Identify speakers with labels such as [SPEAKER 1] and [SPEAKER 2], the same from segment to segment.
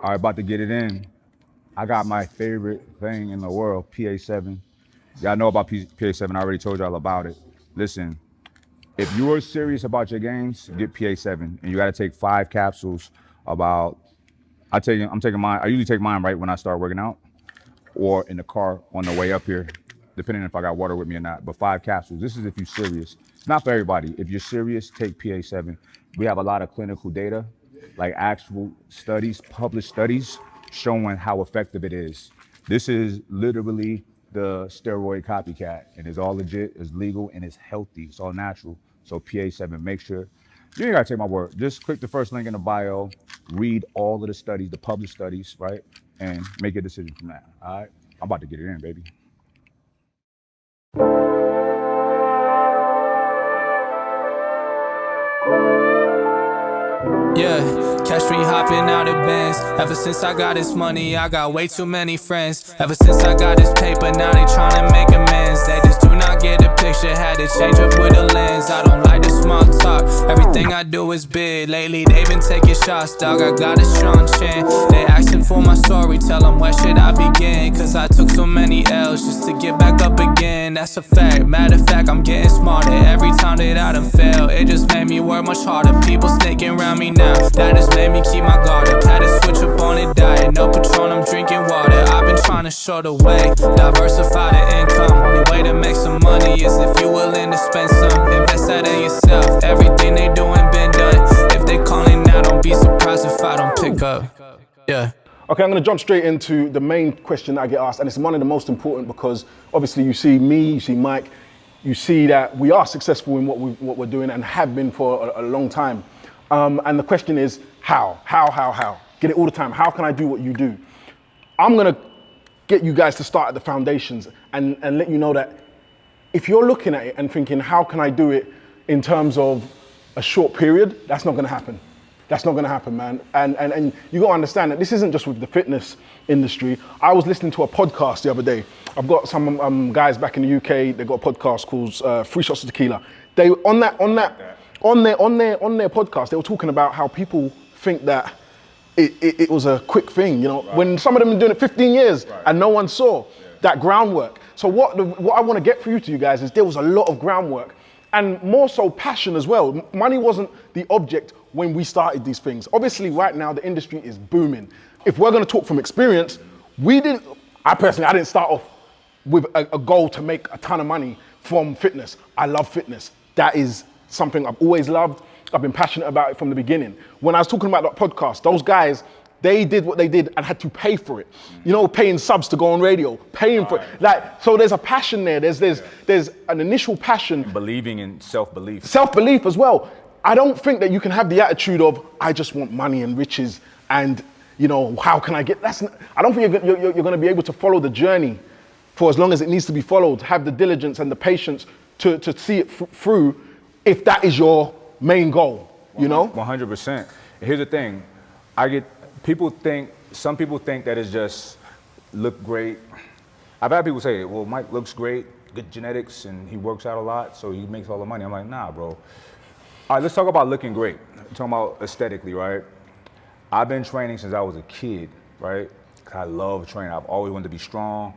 [SPEAKER 1] All right, about to get it in. I got my favorite thing in the world, PA7. Y'all know about PA7. I already told y'all about it. Listen, if you are serious about your gains, get PA7, and you got to take 5 capsules. About I'm taking mine. I usually take mine right when I start working out, or in the car on the way up here, depending if I got water with me or not. But 5 capsules. This is if you're serious. It's not for everybody. If you're serious, take PA7. We have a lot of clinical data, like actual studies, published studies, showing how effective it is. This is literally the steroid copycat, and it's all legit, it's legal, and it's healthy. It's all natural. So PA7, make sure. You ain't gotta take my word. Just click the first link in the bio, read all of the studies, the published studies, right? And make a decision from that. All right. I'm about to get it in, baby.
[SPEAKER 2] Yeah, catch me hopping out of Benz. Ever since I got this money, I got way too many friends. Ever since I got this paper, now they tryna make amends. They just do not get the picture, had to change up with a lens. I don't like the small talk, everything I do is big. Lately they been taking shots, dog, I got a strong chin. They asking for my story, tell them where should I begin. Cause I took so many L's just to get back up again. That's a fact, matter of fact, I'm getting smarter every time that I done fail. It just made me work much harder, people snaking around me now. That just made me keep my guard up. Had to switch up on it, diet. No Patron, I'm drinking water. I've been trying to show the way, diversify the income. Only way to make some money is if you willing to spend some. Invest that in yourself. Everything they doing been done. If they calling now, don't be surprised if I don't pick up. Yeah.
[SPEAKER 3] Okay, I'm going to jump straight into the main question that I get asked, and it's one of the most important because obviously you see me, you see Mike, you see that we are successful in what we're doing and have been for a long time. And the question is, how? Get it all the time. How can I do what you do? I'm gonna get you guys to start at the foundations and let you know that if you're looking at it and thinking, how can I do it in terms of a short period, that's not gonna happen. That's not gonna happen, man. And you gotta understand that this isn't just with the fitness industry. I was listening to a podcast the other day. I've got some guys back in the UK, they've got a podcast called 3 Shots of Tequila. They on their podcast, they were talking about how people think that it was a quick thing, you know, right. When some of them have been doing it 15 years right. And no one saw that groundwork. So what I want to get for you guys is there was a lot of groundwork and more so passion as well. Money wasn't the object when we started these things. Obviously right now the industry is booming. If we're going to talk from experience, I didn't start off with a goal to make a ton of money from fitness. I love fitness. That is something I've always loved. I've been passionate about it from the beginning. When I was talking about that podcast, those guys, they did what they did and had to pay for it. You know, paying subs to go on radio, paying for it. Like, so there's a passion there. There's an initial passion.
[SPEAKER 1] Believing in self-belief.
[SPEAKER 3] Self-belief as well. I don't think that you can have the attitude of, I just want money and riches and, you know, how can I get, I don't think you're going to be able to follow the journey for as long as it needs to be followed, have the diligence and the patience to see it through if that is your main goal, you know?
[SPEAKER 1] 100%. Here's the thing. Some people think that it's just look great. I've had people say, well, Mike looks great, good genetics, and he works out a lot, so he makes all the money. I'm like, nah, bro. All right, let's talk about looking great. We're talking about aesthetically, right? I've been training since I was a kid, right? I love training. I've always wanted to be strong.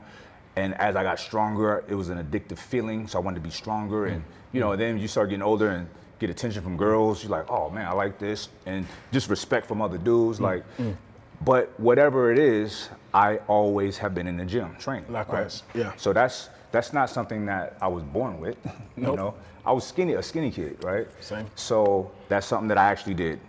[SPEAKER 1] And as I got stronger, it was an addictive feeling, so I wanted to be stronger. And you know, then you start getting older and get attention from girls. You're like, oh man, I like this. And just respect from other dudes. But whatever it is, I always have been in the gym training.
[SPEAKER 3] Likewise,
[SPEAKER 1] right? Yeah. So that's not something that I was born with. You know, I was a skinny kid, right?
[SPEAKER 3] Same.
[SPEAKER 1] So that's something that I actually did.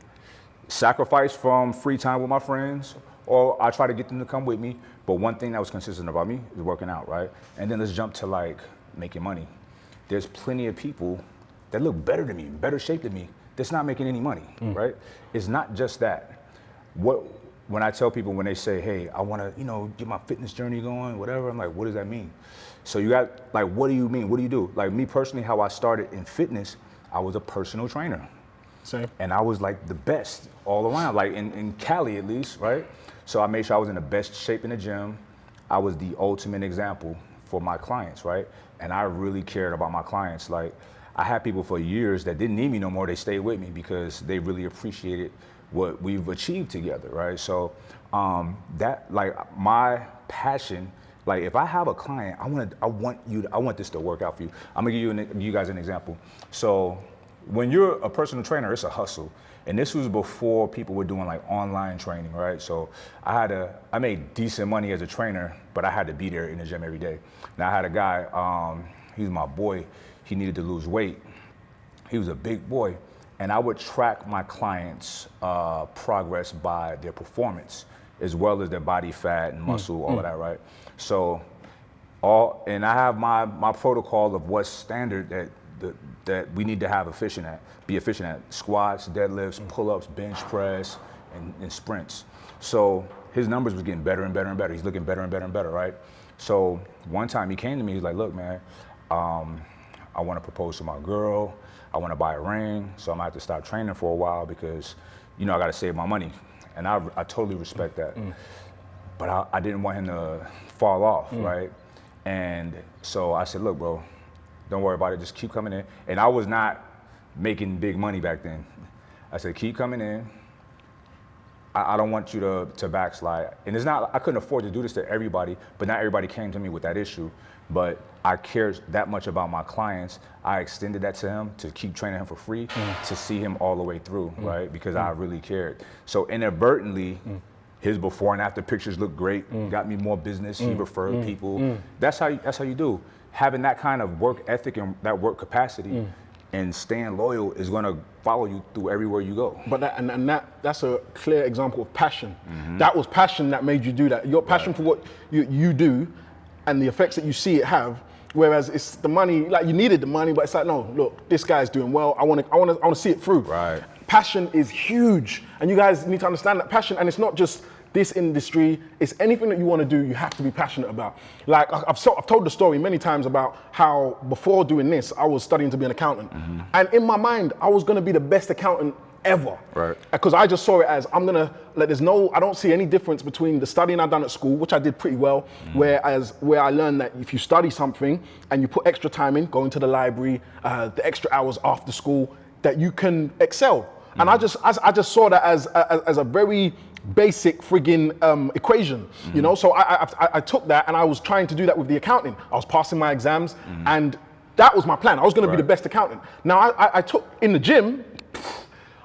[SPEAKER 1] Sacrifice from free time with my friends, or I try to get them to come with me. But one thing that was consistent about me is working out, right? And then let's jump to like making money. There's plenty of people that look better than me, in better shape than me, that's not making any money, right? It's not just that. When I tell people, when they say, hey, I wanna, you know, get my fitness journey going, whatever, I'm like, what does that mean? So you got, like, what do you mean? What do you do? Like me personally, how I started in fitness, I was a personal trainer.
[SPEAKER 3] Same.
[SPEAKER 1] And I was like the best all around, like in Cali at least, right? So I made sure I was in the best shape in the gym. I was the ultimate example for my clients, right? And I really cared about my clients. Like, I had people for years that didn't need me no more. They stayed with me because they really appreciated what we've achieved together, right? So that, like, my passion, like, if I have a client, I want this to work out for you. I'm gonna give you guys an example. So when you're a personal trainer, it's a hustle. And this was before people were doing like online training, right? So I made decent money as a trainer, but I had to be there in the gym every day. Now I had a guy, he was my boy, he needed to lose weight. He was a big boy, and I would track my clients' progress by their performance, as well as their body fat and muscle, all of that, right? So, and I have my protocol of what's standard that we need to be efficient at: squats, deadlifts, pull-ups, bench press, and sprints. So his numbers was getting better and better and better. He's looking better and better and better, right? So one time he came to me, he's like, look, man, I want to propose to my girl. I want to buy a ring, so I'm gonna have to stop training for a while because, I gotta save my money. And I totally respect that. But I didn't want him to fall off, right? And so I said, look, bro, don't worry about it, just keep coming in. And I was not making big money back then. I said, keep coming in. I don't want you to backslide. And it's not, I couldn't afford to do this to everybody, but not everybody came to me with that issue. But I cared that much about my clients. I extended that to him to keep training him for free, to see him all the way through, right? Because I really cared. So inadvertently, his before and after pictures looked great, got me more business, he referred people. That's how you do. Having that kind of work ethic and that work capacity and staying loyal is gonna follow you through everywhere you go.
[SPEAKER 3] But that's a clear example of passion. That was passion that made you do that. Your passion for what you do and the effects that you see it have, whereas it's the money, like you needed the money, but it's like, no, look, this guy's doing well, I wanna see it through.
[SPEAKER 1] Right.
[SPEAKER 3] Passion is huge, and you guys need to understand that passion, and it's not just this industry, it's anything that you want to do, you have to be passionate about. Like, I've told the story many times about how before doing this, I was studying to be an accountant. And in my mind, I was going to be the best accountant ever.
[SPEAKER 1] Right.
[SPEAKER 3] Because I just saw it as, I don't see any difference between the studying I've done at school, which I did pretty well, where I learned that if you study something and you put extra time in, going to the library, the extra hours after school, that you can excel. And I just saw that as a very basic friggin' equation, So I took that and I was trying to do that with the accounting. I was passing my exams and that was my plan. I was gonna be the best accountant. Now I took in the gym,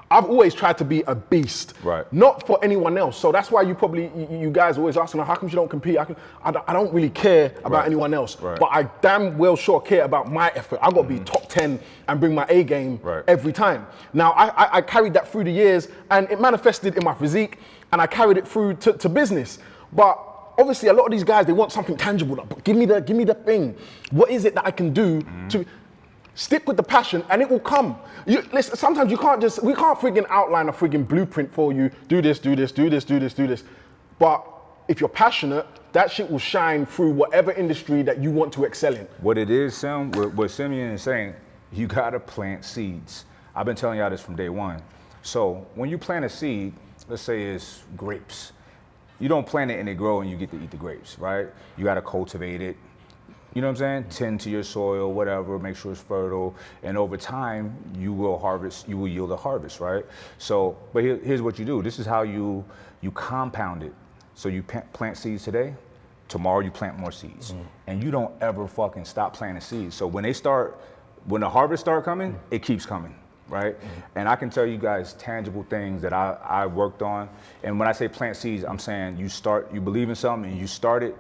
[SPEAKER 3] I've always tried to be a beast, not for anyone else. So that's why you guys always asking, how come you don't compete? I don't really care about anyone else, but I damn well sure care about my effort. I got to be top 10 and bring my A game every time. Now I carried that through the years and it manifested in my physique and I carried it through to business. But obviously a lot of these guys, they want something tangible. Like, give me the thing. What is it that I can do to stick with the passion and it will come. Listen, sometimes we can't friggin' outline a friggin' blueprint for you. Do this, do this, do this, do this, do this. But if you're passionate, that shit will shine through whatever industry that you want to excel in.
[SPEAKER 1] What it is, Sim, what Simeon is saying, you gotta plant seeds. I've been telling y'all this from day one. So when you plant a seed, let's say it's grapes. You don't plant it and it grow and you get to eat the grapes, right? You gotta cultivate it. You know what I'm saying? Tend to your soil, whatever, make sure it's fertile. And over time, you will yield a harvest, right? So, but here's what you do. This is how you compound it. So you plant seeds today, tomorrow you plant more seeds. And you don't ever fucking stop planting seeds. So when the harvest start coming, it keeps coming, right? And I can tell you guys tangible things that I worked on. And when I say plant seeds, I'm saying you believe in something and you start it,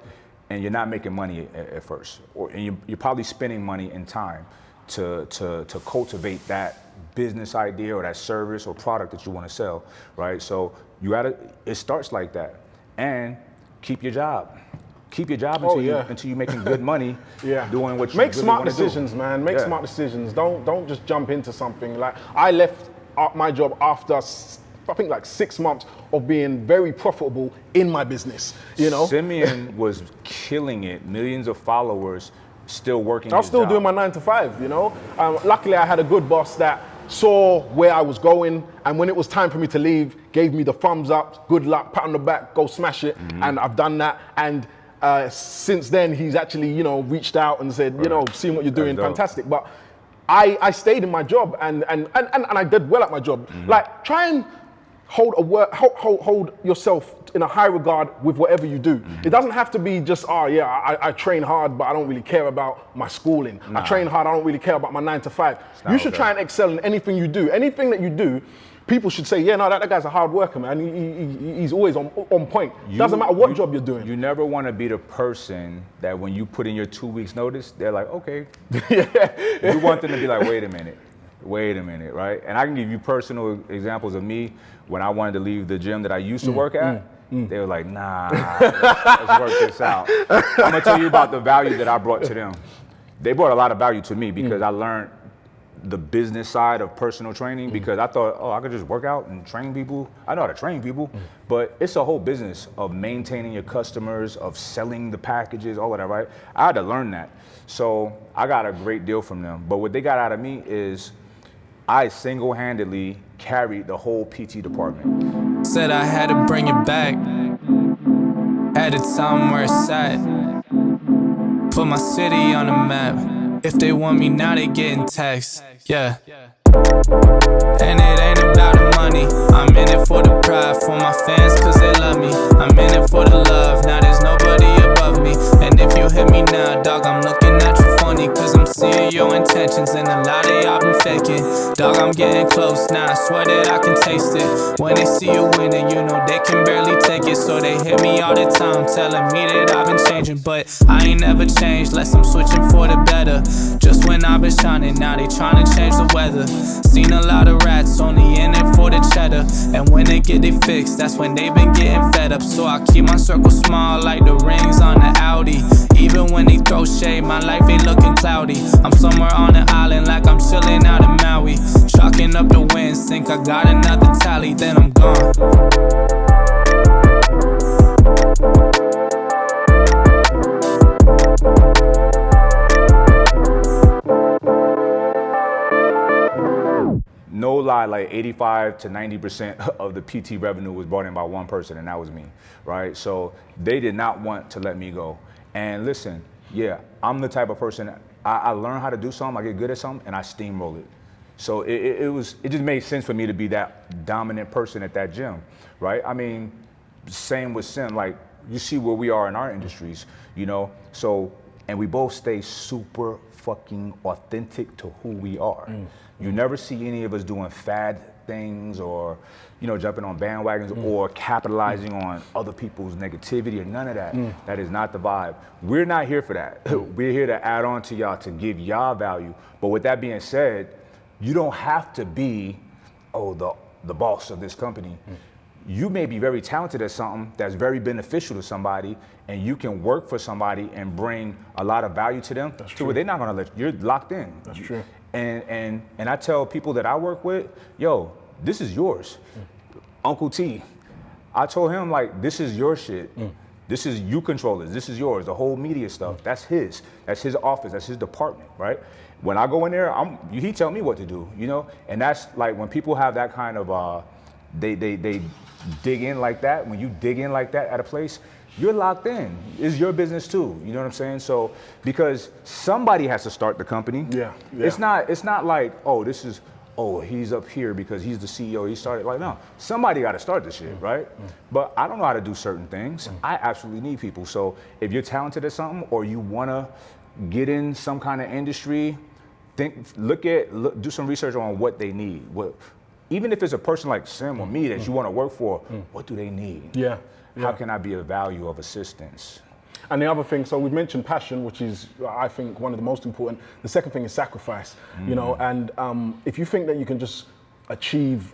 [SPEAKER 1] and you're not making money at first, and you're probably spending money and time to cultivate that business idea or that service or product that you want to sell, right? So it starts like that, and keep your job. Keep your job until you're making good money doing what you
[SPEAKER 3] Make
[SPEAKER 1] really
[SPEAKER 3] smart
[SPEAKER 1] want to do.
[SPEAKER 3] decisions, man. Make smart decisions. Don't just jump into something. Like, I left my job after I think like 6 months of being very profitable in my business,
[SPEAKER 1] Simeon was killing it, millions of followers, still working.
[SPEAKER 3] I was still doing my 9 to 5, Luckily I had a good boss that saw where I was going, and when it was time for me to leave, gave me the thumbs up, good luck, pat on the back, go smash it, and I've done that. And since then he's actually, reached out and said, seeing what you're doing, fantastic. But I stayed in my job and I did well at my job. Like, try and hold yourself in a high regard with whatever you do. It doesn't have to be just, I train hard, but I don't really care about my schooling. I train hard, I don't really care about my 9 to 5. You should try and excel in anything you do. Anything that you do, people should say, that guy's a hard worker, man. He's always on point. Doesn't matter what job you're doing.
[SPEAKER 1] You never want to be the person that when you put in your 2 weeks notice, they're like, okay. You want them to be like, wait a minute, right? And I can give you personal examples of me when I wanted to leave the gym that I used to work at. They were like, nah, let's work this out. I'm gonna tell you about the value that I brought to them. They brought a lot of value to me because I learned the business side of personal training because I thought, I could just work out and train people. I know how to train people, but it's a whole business of maintaining your customers, of selling the packages, all of that, right? I had to learn that. So I got a great deal from them. But what they got out of me is I single-handedly carried the whole PT department.
[SPEAKER 2] Said I had to bring it back. Had to tell them where it's at. Put my city on the map. If they want me now, they getting texts. Yeah. And it ain't about the money. I'm in it for the pride, for my fans, cause they love me. I'm in it for the love, now there's nobody above me. And if you hit me now, dog, I'm looking at you funny, cause I'm seeing your intentions, and a lot of y'all been faking. Dog, I'm getting close now, I swear that I can taste it. When they see you winning, you know they can barely take it. So they hit me all the time, telling me that I've been changing. But I ain't never changed, less I'm switching for the better. Just when I've been shining, now they trying to change the weather. Seen a lot of rats, only in it for the cheddar. And when they get it fixed, that's when they been getting fed up. So I keep my circle small like the rings on the Audi. Even when they throw shade, my life ain't looking cloudy. I'm somewhere on an island like I'm chilling out in Maui. Chalking up the wins, think I got another tally, then I'm gone.
[SPEAKER 1] No lie, like 85 to 90% of the PT revenue was brought in by one person, and that was me, right? So they did not want to let me go. And listen, I'm the type of person, I learn how to do something, I get good at something, and I steamroll it. So it just made sense for me to be that dominant person at that gym, right? I mean, same with Sim, like you see where we are in our industries, so, and we both stay super fucking authentic to who we are. You never see any of us doing fad things or, jumping on bandwagons or capitalizing on other people's negativity or none of that. That is not the vibe. We're not here for that. We're here to add on to y'all, to give y'all value. But with that being said, you don't have to be, the boss of this company. You may be very talented at something that's very beneficial to somebody, and you can work for somebody and bring a lot of value to them. That's true. Where they're not gonna let you're locked in.
[SPEAKER 3] That's true.
[SPEAKER 1] And I tell people that I work with, this is yours. Uncle T, I told him, like, this is your shit. This is, you control it. This is yours. The whole media stuff, that's his. That's his office. That's his department, right? When I go in there, he tell me what to do, And that's like when people have that kind of, they dig in like that. When you dig in like that at a place, you're locked in. It's your business too. You know what I'm saying? So, because somebody has to start the company. Yeah. It's not like, he's up here because he's the CEO, he started. Like, no, somebody got to start this shit, right? But I don't know how to do certain things. I absolutely need people. So if you're talented at something or you want to get in some kind of industry, do some research on what they need. Even if it's a person like Sim or me that you want to work for, what do they need? Yeah. How can I be a value of assistance?
[SPEAKER 3] And the other thing, so we've mentioned passion, which is, I think, one of the most important. The second thing is sacrifice, and if you think that you can just achieve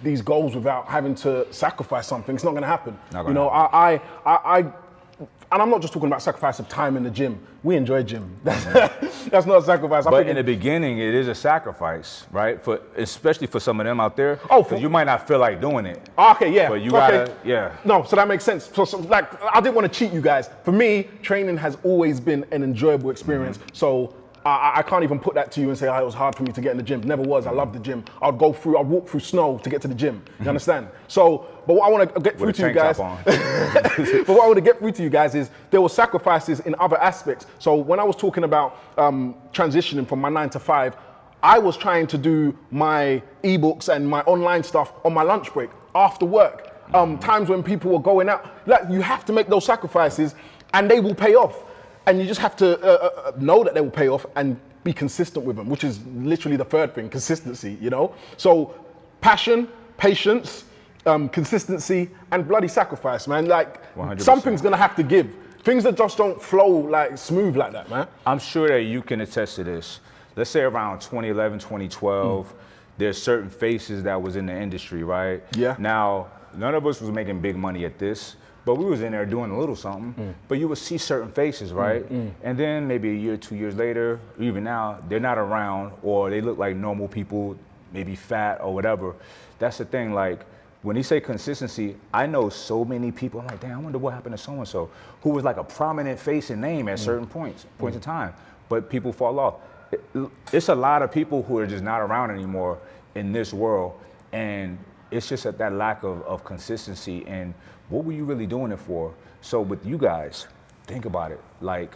[SPEAKER 3] these goals without having to sacrifice something, it's not gonna happen. And I'm not just talking about sacrifice of time in the gym. We enjoy gym. That's not a sacrifice.
[SPEAKER 1] But in the beginning, it is a sacrifice, right? Especially for some of them out there. Because you might not feel like doing it.
[SPEAKER 3] Okay, yeah.
[SPEAKER 1] But you gotta,
[SPEAKER 3] No, so that makes sense. So like, I didn't want to cheat you guys. For me, training has always been an enjoyable experience. So I can't even put that to you and say, it was hard for me to get in the gym. Never was. I love the gym. I'd walk through snow to get to the gym. You understand? So, but what I want to get through to you guys, but what I want to get through to you guys is there were sacrifices in other aspects. So when I was talking about transitioning from my 9 to 5, I was trying to do my ebooks and my online stuff on my lunch break after work. Times when people were going out. Like, you have to make those sacrifices, and they will pay off. And you just have to know that they will pay off and be consistent with them, which is literally the third thing, consistency, you know? So passion, patience, consistency, and bloody sacrifice, man. Like,
[SPEAKER 1] 100%.
[SPEAKER 3] Something's gonna have to give. Things that just don't flow like smooth like that, man.
[SPEAKER 1] I'm sure that you can attest to this. Let's say around 2011, 2012, there's certain faces that was in the industry, right?
[SPEAKER 3] Yeah.
[SPEAKER 1] Now, none of us was making big money at this, but we was in there doing a little something. But you would see certain faces, right? And then maybe a year, 2 years later, even now, they're not around, or they look like normal people, maybe fat or whatever. That's the thing, like, when you say consistency, I know so many people, I'm like, damn, I wonder what happened to so-and-so, who was like a prominent face and name at certain points in time, but people fall off. It's a lot of people who are just not around anymore in this world, and it's just that lack of consistency. And what were you really doing it for? So with you guys, think about it. Like,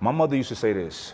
[SPEAKER 1] my mother used to say this.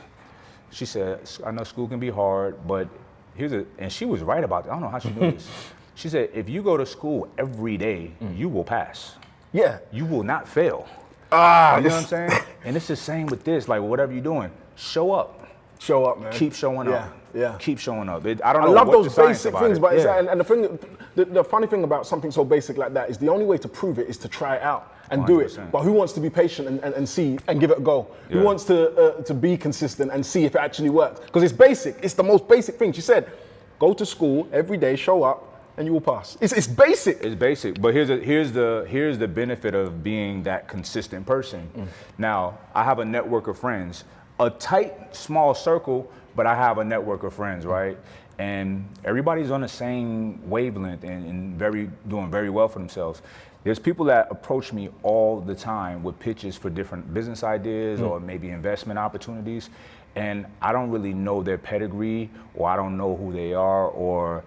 [SPEAKER 1] She said, I know school can be hard, but and she was right about that. I don't know how she knew this. She said, if you go to school every day, you will pass.
[SPEAKER 3] Yeah.
[SPEAKER 1] You will not fail. You know what I'm saying? And it's the same with this, like whatever you're doing, show up.
[SPEAKER 3] Show up, man.
[SPEAKER 1] Keep showing up.
[SPEAKER 3] Yeah.
[SPEAKER 1] Keep showing up. I don't know.
[SPEAKER 3] I love
[SPEAKER 1] what
[SPEAKER 3] those
[SPEAKER 1] the science
[SPEAKER 3] basic
[SPEAKER 1] about
[SPEAKER 3] things,
[SPEAKER 1] it.
[SPEAKER 3] but
[SPEAKER 1] Yeah.
[SPEAKER 3] the funny thing about something so basic like that is the only way to prove it is to try it out and do it.
[SPEAKER 1] 100%.
[SPEAKER 3] But who wants to be patient and see and give it a go? Who
[SPEAKER 1] Yeah.
[SPEAKER 3] wants to be consistent and see if it actually works? Because it's basic. It's the most basic thing. She said, go to school every day, show up, and you will pass. It's basic.
[SPEAKER 1] It's basic, but here's the benefit of being that consistent person. Now, I have a network of friends, a tight, small circle, but I have a network of friends, right? And everybody's on the same wavelength and doing very well for themselves. There's people that approach me all the time with pitches for different business ideas or maybe investment opportunities, and I don't really know their pedigree, or I don't know who they are, or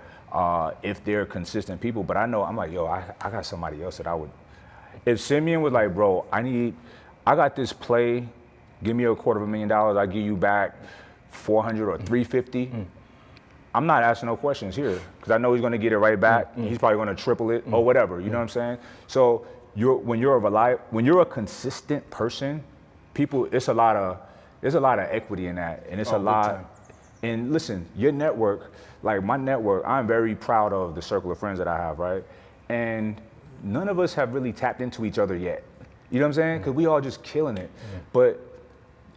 [SPEAKER 1] if they're consistent people, but I'm like, yo, I got somebody else that I would. If Simeon was like, bro, I got this play, give me $250,000, I give you back 400 or 350. I'm not asking no questions here, because I know he's gonna get it right back. He's probably gonna triple it or whatever, you know what I'm saying? So when you're a consistent person, people, there's a lot of equity in that, and it's a lot. And listen, your network, like my network, I'm very proud of the circle of friends that I have, right? And none of us have really tapped into each other yet. You know what I'm saying? Because we all just killing it. But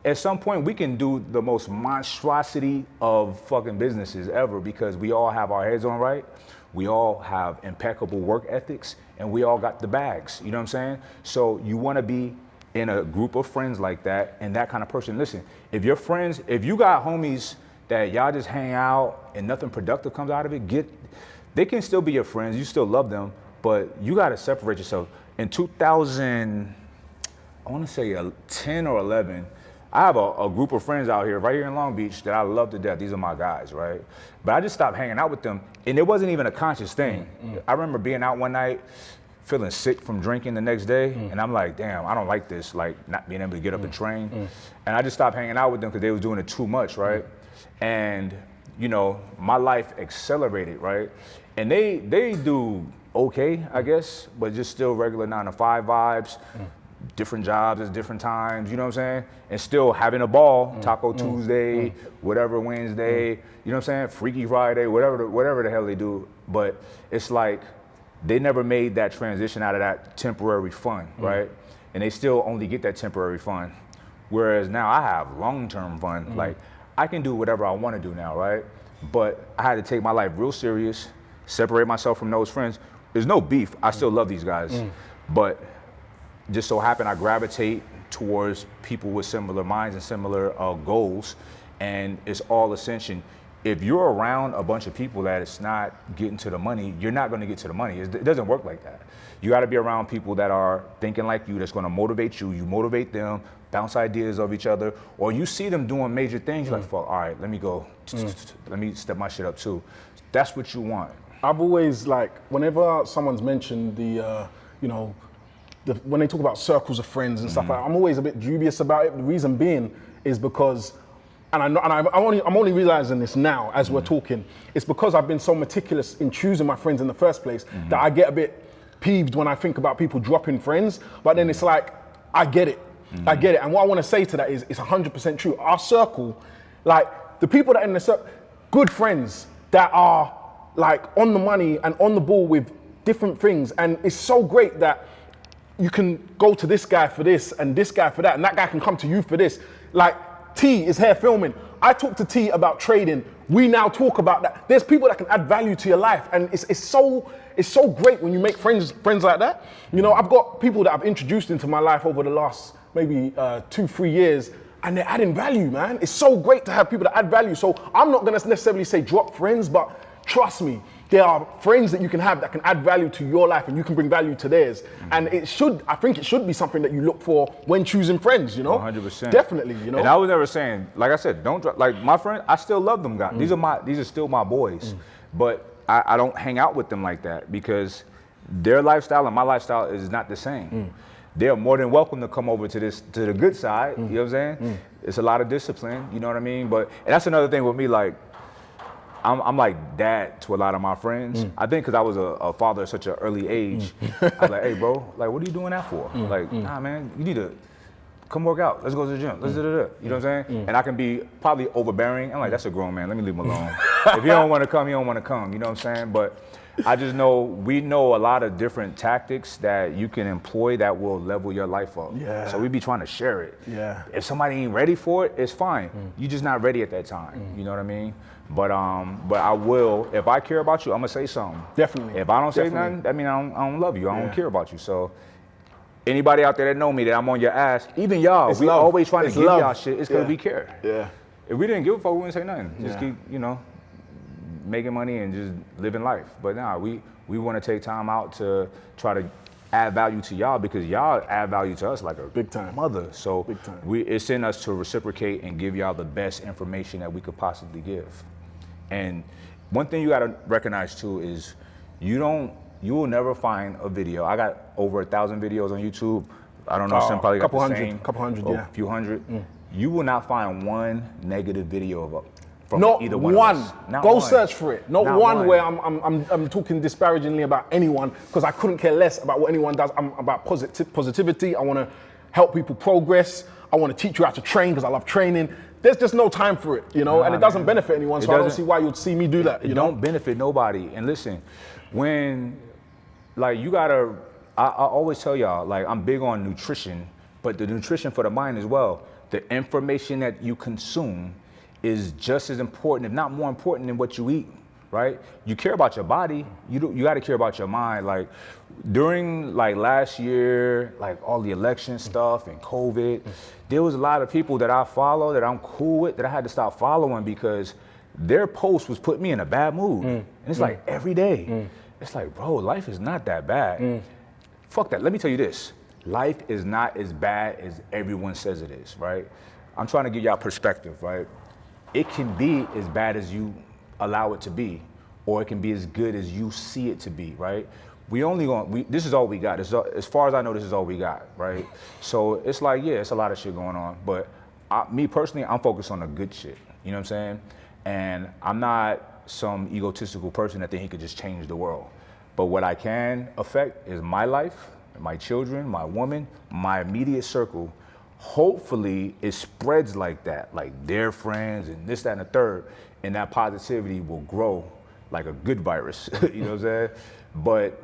[SPEAKER 1] at some point, we can do the most monstrosity of fucking businesses ever, because we all have our heads on right. We all have impeccable work ethics, and we all got the bags. You know what I'm saying? So you want to be in a group of friends like that, and that kind of person. Listen, if you got homies that y'all just hang out and nothing productive comes out of it, they can still be your friends, you still love them, but you gotta separate yourself. In 2000, I wanna say 10 or 11, I have a group of friends out here, right here in Long Beach, that I love to death. These are my guys, right? But I just stopped hanging out with them, and it wasn't even a conscious thing. I remember being out one night, feeling sick from drinking the next day, and I'm like, damn, I don't like this, like not being able to get up and train. And I just stopped hanging out with them because they was doing it too much, right? And you know, my life accelerated, right? And they do okay, I guess, but just still regular 9-to-5 vibes, different jobs at different times, you know what I'm saying? And still having a ball, Taco Tuesday, whatever Wednesday, you know what I'm saying? Freaky Friday, whatever the hell they do. But it's like, they never made that transition out of that temporary fun, right? And they still only get that temporary fun. Whereas now I have long-term fun. Like, I can do whatever I want to do now, right? But I had to take my life real serious, separate myself from those friends. There's no beef. I still love these guys. But just so happen I gravitate towards people with similar minds and similar goals, and it's all ascension. If you're around a bunch of people that it's not getting to the money, you're not going to get to the money. It doesn't work like that. You got to be around people that are thinking like you, that's going to motivate you. You motivate them, bounce ideas of each other, or you see them doing major things, you're like, fuck, all right, let me go, let me step my shit up too. That's what you want.
[SPEAKER 3] I've always, like, whenever someone's mentioned when they talk about circles of friends and stuff like that, I'm always a bit dubious about it. The reason being is because and I'm only realizing this now as we're talking, it's because I've been so meticulous in choosing my friends in the first place that I get a bit peeved when I think about people dropping friends, but then it's like, I get it. I get it. And what I want to say to that is it's 100% true. Our circle, like the people that are in the circle, good friends that are like on the money and on the ball with different things. And it's so great that you can go to this guy for this and this guy for that, and that guy can come to you for this. Like T is here filming. I talk to T about trading. We now talk about that. There's people that can add value to your life, and it's so great when you make friends like that. You know, I've got people that I've introduced into my life over the last maybe 2-3 years, and they're adding value, man. It's so great to have people that add value. So I'm not gonna necessarily say drop friends, but trust me, there are friends that you can have that can add value to your life, and you can bring value to theirs. And I think it should be something that you look for when choosing friends, you know?
[SPEAKER 1] 100%.
[SPEAKER 3] Definitely, you know?
[SPEAKER 1] And I was never saying, like I said, don't drop, like my friend, I still love them guys. These are still my boys. But I don't hang out with them like that because their lifestyle and my lifestyle is not the same. They're more than welcome to come over to the good side, you know what I'm saying? It's a lot of discipline, you know what I mean? And that's another thing with me, like, I'm like dad to a lot of my friends. I think because I was a father at such an early age, I was like, hey bro, like what are you doing that for? Like, nah man, you need to come work out. Let's go to the gym. Let's do. You know what I'm saying? And I can be probably overbearing. I'm like, that's a grown man. Let me leave him alone. If you don't want to come, you don't want to come. You know what I'm saying? But I just know we know a lot of different tactics that you can employ that will level your life up.
[SPEAKER 3] Yeah.
[SPEAKER 1] So we be trying to share it.
[SPEAKER 3] Yeah.
[SPEAKER 1] If somebody ain't ready for it, it's fine. You're just not ready at that time. You know what I mean? But I will. If I care about you, I'm gonna say something.
[SPEAKER 3] Definitely.
[SPEAKER 1] If I don't say nothing, that means I don't love you. I don't care about you. So. Anybody out there that know me that I'm on your ass, even y'all,
[SPEAKER 3] It's
[SPEAKER 1] we
[SPEAKER 3] love.
[SPEAKER 1] always trying to
[SPEAKER 3] It's
[SPEAKER 1] give
[SPEAKER 3] love.
[SPEAKER 1] y'all shit. It's because we care.
[SPEAKER 3] Yeah.
[SPEAKER 1] If we didn't give a fuck, we wouldn't say nothing. Just
[SPEAKER 3] Yeah.
[SPEAKER 1] keep, making money and just living life. But nah, we want to take time out to try to add value to y'all because y'all add value to us like a
[SPEAKER 3] Big time.
[SPEAKER 1] mother. So
[SPEAKER 3] Big time.
[SPEAKER 1] it's in us to reciprocate and give y'all the best information that we could possibly give. And one thing you gotta recognize too is you will never find a video. I got over 1,000 videos on YouTube. I don't know, some probably got the same.
[SPEAKER 3] Couple hundred,
[SPEAKER 1] or
[SPEAKER 3] yeah.
[SPEAKER 1] a few hundred. You will not find one negative video from
[SPEAKER 3] Not
[SPEAKER 1] either one.
[SPEAKER 3] one.
[SPEAKER 1] Of us. Not
[SPEAKER 3] Go
[SPEAKER 1] one.
[SPEAKER 3] search for it. Not one where I'm talking disparagingly about anyone because I couldn't care less about what anyone does. I'm about positivity. I want to help people progress. I want to teach you how to train because I love training. There's just no time for it, and it doesn't benefit anyone. So I don't see why you'd see me do that.
[SPEAKER 1] It don't benefit nobody. And listen, when you gotta. I always tell y'all, I'm big on nutrition, but the nutrition for the mind as well. The information that you consume is just as important, if not more important than what you eat, right? You care about your body, you gotta care about your mind. Like during last year, all the election stuff and COVID, there was a lot of people that I follow that I'm cool with that I had to stop following because their post was putting me in a bad mood. And it's every day. It's like, bro, life is not that bad. Fuck that. Let me tell you this. Life is not as bad as everyone says it is, right? I'm trying to give y'all perspective, right? It can be as bad as you allow it to be, or it can be as good as you see it to be, right? This is all we got. As far as I know, this is all we got, right? So it's it's a lot of shit going on, but me personally, I'm focused on the good shit, you know what I'm saying? And I'm not some egotistical person that think he could just change the world. But what I can affect is my life, my children, my woman, my immediate circle. Hopefully it spreads like that, like their friends and this, that, and the third, and that positivity will grow like a good virus, you know what I'm saying? But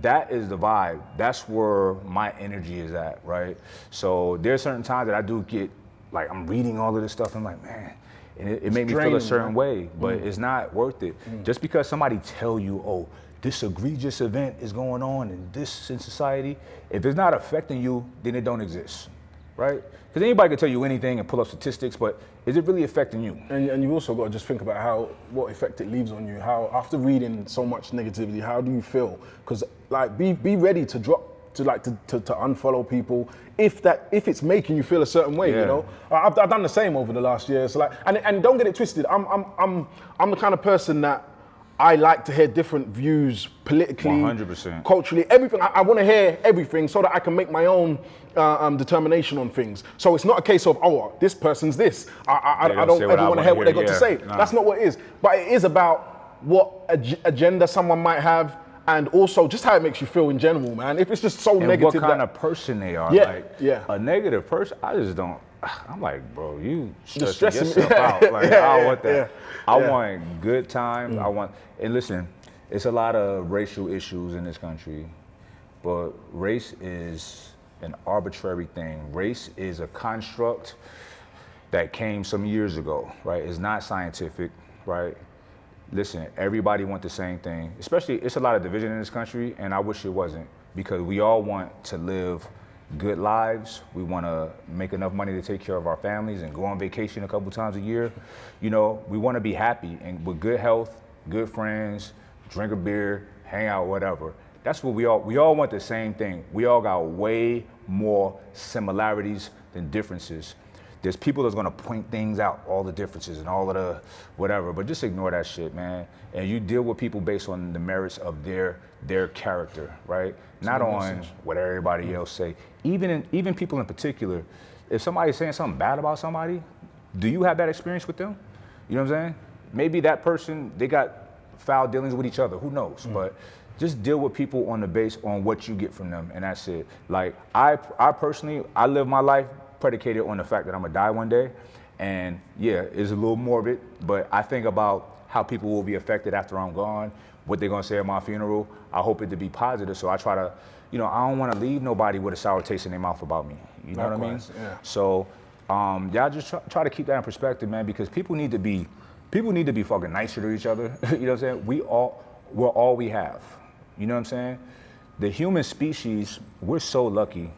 [SPEAKER 1] that is the vibe. That's where my energy is at, right? So there's certain times that I do get, I'm reading all of this stuff, and I'm like, man, and it made me feel a certain way, but it's not worth it. Just because somebody tell you, oh, this egregious event is going on and this in society, if it's not affecting you, then it don't exist, right? Because anybody can tell you anything and pull up statistics, but is it really affecting you?
[SPEAKER 3] And you've also got to just think about what effect it leaves on you. How, after reading so much negativity, how do you feel? Because be ready to drop, to unfollow people if it's making you feel a certain way. You know, I've done the same over the last year. So and don't get it twisted. I'm the kind of person that I like to hear different views politically,
[SPEAKER 1] 100%.
[SPEAKER 3] culturally, everything. I want to hear everything so that I can make my own determination on things. So it's not a case of, oh, this person's this. I don't ever want to hear what they got to say.
[SPEAKER 1] Nah.
[SPEAKER 3] That's not what it is. But it is about what agenda someone might have, and also just how it makes you feel in general, man. If it's just so
[SPEAKER 1] And
[SPEAKER 3] negative,
[SPEAKER 1] what kind of person they are.
[SPEAKER 3] Yeah,
[SPEAKER 1] Like,
[SPEAKER 3] yeah.
[SPEAKER 1] a negative person, I just don't. I'm like, bro, you
[SPEAKER 3] Just
[SPEAKER 1] stressing
[SPEAKER 3] stressing me.
[SPEAKER 1] yourself out. Like, I don't want that.
[SPEAKER 3] Yeah,
[SPEAKER 1] I
[SPEAKER 3] yeah.
[SPEAKER 1] want good times. I want, and listen, it's a lot of racial issues in this country, but race is an arbitrary thing. Race is a construct that came some years ago, right? It's not scientific, right? Listen, everybody want the same thing. Especially, it's a lot of division in this country, and I wish it wasn't, because we all want to live good lives. We want to make enough money to take care of our families and go on vacation a couple times a year. You know, we want to be happy and with good health, good friends, drink a beer, hang out, whatever. That's what we all want the same thing. We all got way more similarities than differences. There's people that's gonna point things out, all the differences and all of the whatever, but just ignore that shit, man. And you deal with people based on the merits of their character, right? Not on what everybody else say. Even people in particular, if somebody's saying something bad about somebody, do you have that experience with them? You know what I'm saying? Maybe that person, they got foul dealings with each other, who knows? But just deal with people on the base on what you get from them, and that's it. Like, I personally, I live my life predicated on the fact that I'm gonna die one day, and yeah, it's a little morbid, but I think about how people will be affected after I'm gone, what they're gonna say at my funeral. I hope it to be positive, so I try to, you know, I don't wanna leave nobody with a sour taste in their mouth about me, you know what I mean?
[SPEAKER 3] Yeah.
[SPEAKER 1] So, y'all just try to keep that in perspective, man, because people need to be fucking nicer to each other, you know what I'm saying? We're all we have, you know what I'm saying? The human species, we're so lucky.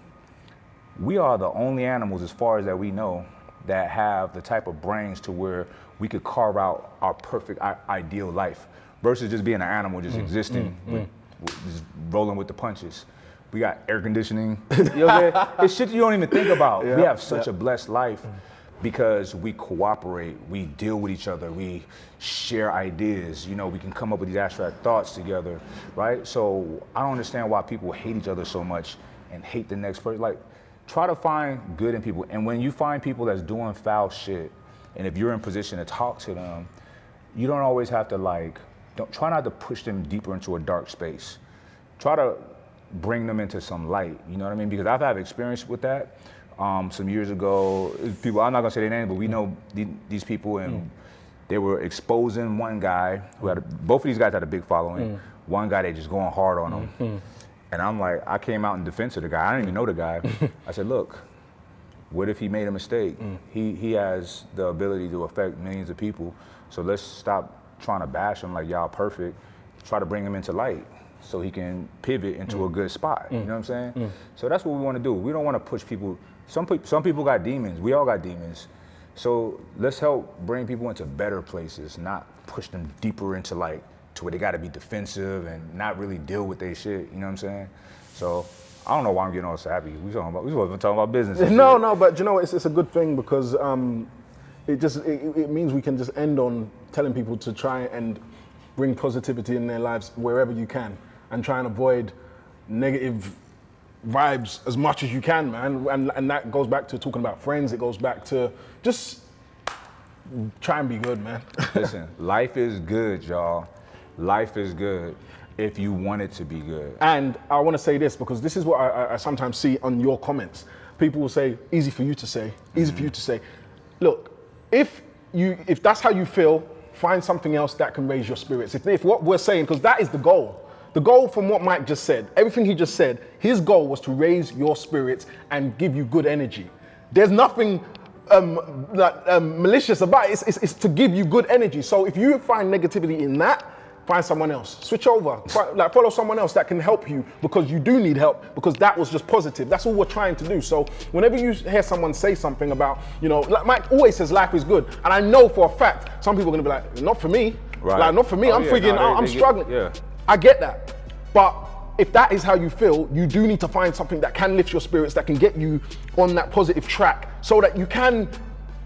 [SPEAKER 1] We are the only animals, as far as that we know, that have the type of brains to where we could carve out our perfect ideal life, versus just being an animal, just existing, just rolling with the punches. We got air conditioning. You know what I'm saying? It's shit you don't even think about. We have such a blessed life because we cooperate, we deal with each other, we share ideas. You know, we can come up with these abstract thoughts together, right? So I don't understand why people hate each other so much and hate the next person. Like, try to find good in people. And when you find people that's doing foul shit, and if you're in position to talk to them, you don't always have to try not to push them deeper into a dark space. Try to bring them into some light, you know what I mean? Because I've had experience with that. Some years ago, people, I'm not gonna say their name, but we know these people, and they were exposing one guy who both of these guys had a big following. One guy, they just going hard on him. And I'm like, I came out in defense of the guy. I didn't even know the guy. I said, look, what if he made a mistake? He has the ability to affect millions of people. So let's stop trying to bash him like y'all perfect. Try to bring him into light so he can pivot into a good spot. You know what I'm saying? So that's what we want to do. We don't want to push people. Some people got demons. We all got demons. So let's help bring people into better places, not push them deeper into to where they got to be defensive and not really deal with their shit. You know what I'm saying? So I don't know why I'm getting all sappy. We supposed to be talking about business.
[SPEAKER 3] No, but you know, it's a good thing because it means we can just end on telling people to try and bring positivity in their lives wherever you can, and try and avoid negative vibes as much as you can, man. And that goes back to talking about friends. It goes back to just try and be good, man.
[SPEAKER 1] Listen, life is good, y'all. Life is good if you want it to be good. And
[SPEAKER 3] I want to say this because this is what I sometimes see on your comments. People will say, easy for you to say, easy for you to say. Look, if that's how you feel, find something else that can raise your spirits. If what we're saying, because that is the goal. The goal from what Mike just said, everything he just said, his goal was to raise your spirits and give you good energy. There's nothing malicious about it. It's to give you good energy. So if you find negativity in that, find someone else. Switch over. Follow someone else that can help you because you do need help, because that was just positive. That's all we're trying to do. So whenever you hear someone say something about, like Mike always says life is good. And I know for a fact, some people are going to be like, not for me.
[SPEAKER 1] Right.
[SPEAKER 3] Like, not for me. I'm struggling.
[SPEAKER 1] Yeah.
[SPEAKER 3] I get that. But if that is how you feel, you do need to find something that can lift your spirits, that can get you on that positive track so that you can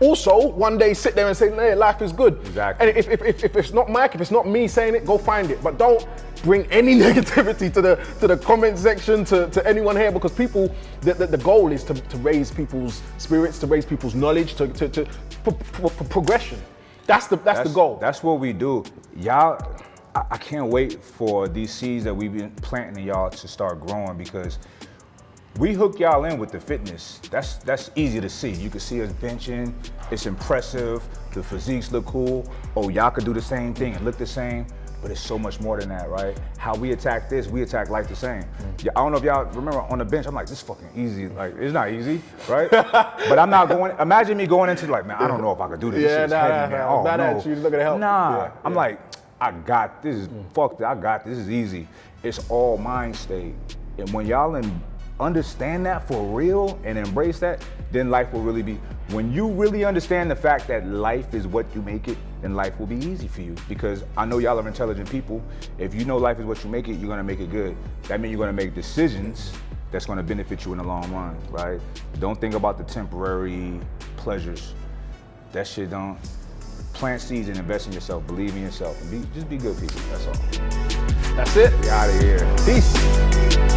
[SPEAKER 3] also one day sit there and say, hey, life is good.
[SPEAKER 1] Exactly.
[SPEAKER 3] And if it's not Mike, if it's not me saying it, go find it. But don't bring any negativity to the comment section, to anyone here, because people, the goal is to raise people's spirits, to raise people's knowledge, for progression. That's the goal.
[SPEAKER 1] That's what we do. Y'all, I can't wait for these seeds that we've been planting in y'all to start growing, because we hook y'all in with the fitness. That's easy to see. You can see us benching. It's impressive. The physiques look cool. Oh, y'all could do the same thing and look the same. But it's so much more than that, right? How we attack this, we attack like the same. Yeah, I don't know if y'all remember on the bench, I'm like, this is fucking easy. Like, it's not easy, right? But I'm not going, imagine me going into like, man, I don't know if I could do this. This shit's heavy, man. Oh,
[SPEAKER 3] Bad
[SPEAKER 1] no.
[SPEAKER 3] attitude, looking to help.
[SPEAKER 1] Nah, I'm like, I got this. Fuck that, I got this. This is easy. It's all mind state. And when y'all understand that for real and embrace that, then life will really be, when you really understand the fact that life is what you make it, then life will be easy for you. Because I know y'all are intelligent people. If you know life is what you make it, you're gonna make it good. That means you're gonna make decisions that's gonna benefit you in the long run, right? Don't think about the temporary pleasures. That shit don't. Plant seeds and invest in yourself, believe in yourself, and just be good people, that's all.
[SPEAKER 3] That's it.
[SPEAKER 1] We out of here.
[SPEAKER 3] Peace.